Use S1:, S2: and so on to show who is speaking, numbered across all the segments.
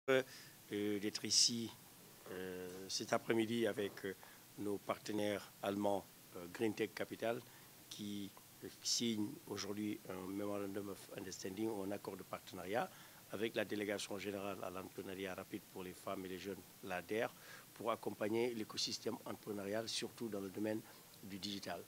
S1: D'être ici cet après-midi avec nos partenaires allemands GreenTech Capital qui signent aujourd'hui un Memorandum of Understanding ou un accord de partenariat avec la délégation générale à l'entrepreneuriat rapide pour les femmes et les jeunes, l'ADER, pour accompagner l'écosystème entrepreneurial, surtout dans le domaine du digital.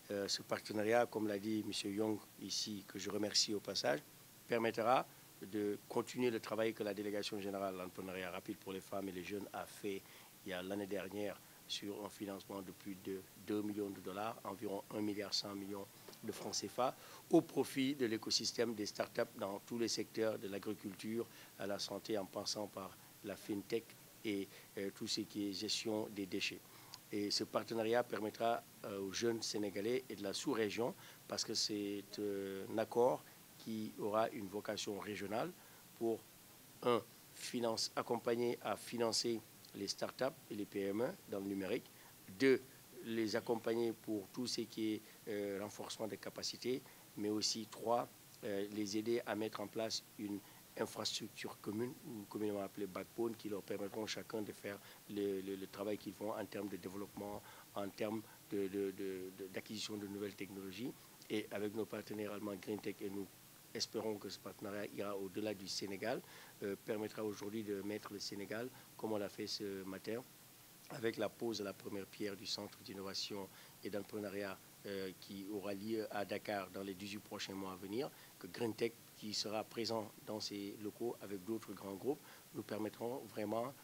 S1: Ce partenariat, comme l'a dit M. Young ici, que je remercie au passage, permettra de continuer le travail que la délégation générale à l'entrepreneuriat rapide pour les femmes et les jeunes a fait il y a l'année dernière sur un financement de plus de 2 millions de dollars, environ 1,1 milliard de francs CFA, au profit de l'écosystème des startups dans tous les secteurs, de l'agriculture à la santé, en passant par la fintech et tout ce qui est gestion des déchets. Et ce partenariat permettra aux jeunes Sénégalais et de la sous-région, parce que c'est un accord qui aura une vocation régionale pour, accompagner à financer les startups et les PME dans le numérique, 2, les accompagner pour tout ce qui est renforcement des capacités, mais aussi 3, les aider à mettre en place une infrastructure commune, ou communément appelée backbone, qui leur permettront chacun de faire le travail qu'ils font en termes de développement, en termes d'acquisition de nouvelles technologies. Et avec nos partenaires allemands GreenTech, et nous espérons que ce partenariat ira au-delà du Sénégal, permettra aujourd'hui de mettre le Sénégal, comme on l'a fait ce matin, avec la pose de la première pierre du centre d'innovation et d'entrepreneuriat qui aura lieu à Dakar dans les 18 prochains mois à venir, que GreenTech, qui sera présent dans ces locaux avec d'autres grands groupes, nous permettront vraiment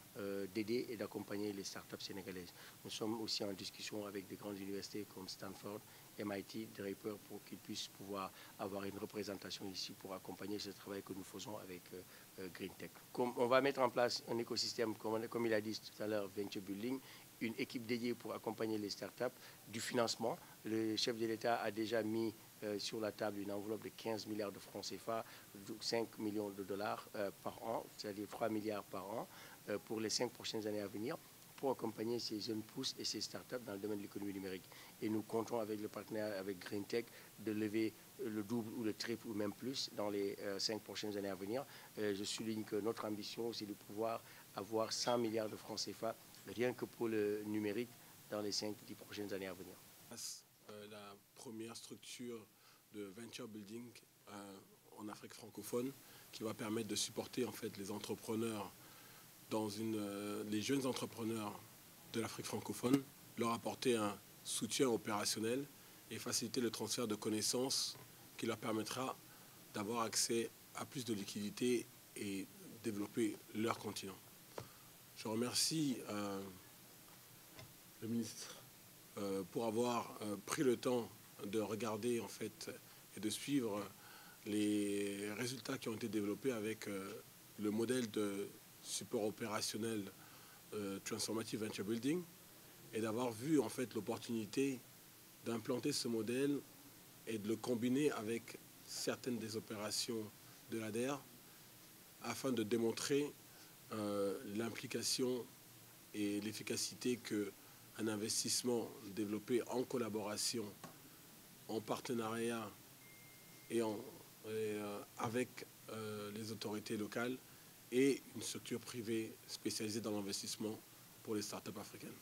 S1: d'aider et d'accompagner les startups sénégalaises. Nous sommes aussi en discussion avec des grandes universités comme Stanford, MIT, Draper, pour qu'ils puissent pouvoir avoir une représentation ici pour accompagner ce travail que nous faisons avec GreenTech. On va mettre en place un écosystème, comme il a dit tout à l'heure, Venture Building, une équipe dédiée pour accompagner les startups, du financement. Le chef de l'État a déjà mis sur la table une enveloppe de 15 milliards de francs CFA, 5 millions de dollars par an, c'est-à-dire 3 milliards par an pour les 5 prochaines années à venir, pour accompagner ces jeunes pousses et ces startups dans le domaine de l'économie numérique. Et nous comptons avec le partenaire, avec GreenTech, de lever le double ou le triple ou même plus dans les 5 prochaines années à venir. Je souligne que notre ambition, c'est de pouvoir avoir 100 milliards de francs CFA rien que pour le numérique dans les 5-10 prochaines années à venir.
S2: La première structure de venture building en Afrique francophone qui va permettre de supporter en fait les entrepreneurs les jeunes entrepreneurs de l'Afrique francophone, leur apporter un soutien opérationnel et faciliter le transfert de connaissances qui leur permettra d'avoir accès à plus de liquidités et développer leur continent. Je remercie le ministre pour avoir pris le temps de regarder en fait et de suivre les résultats qui ont été développés avec le modèle de support opérationnel Transformative Venture Building et d'avoir vu en fait l'opportunité d'implanter ce modèle et de le combiner avec certaines des opérations de l'ADER afin de démontrer l'implication et l'efficacité qu'un investissement développé en collaboration, en partenariat et avec les autorités locales et une structure privée spécialisée dans l'investissement pour les startups africaines.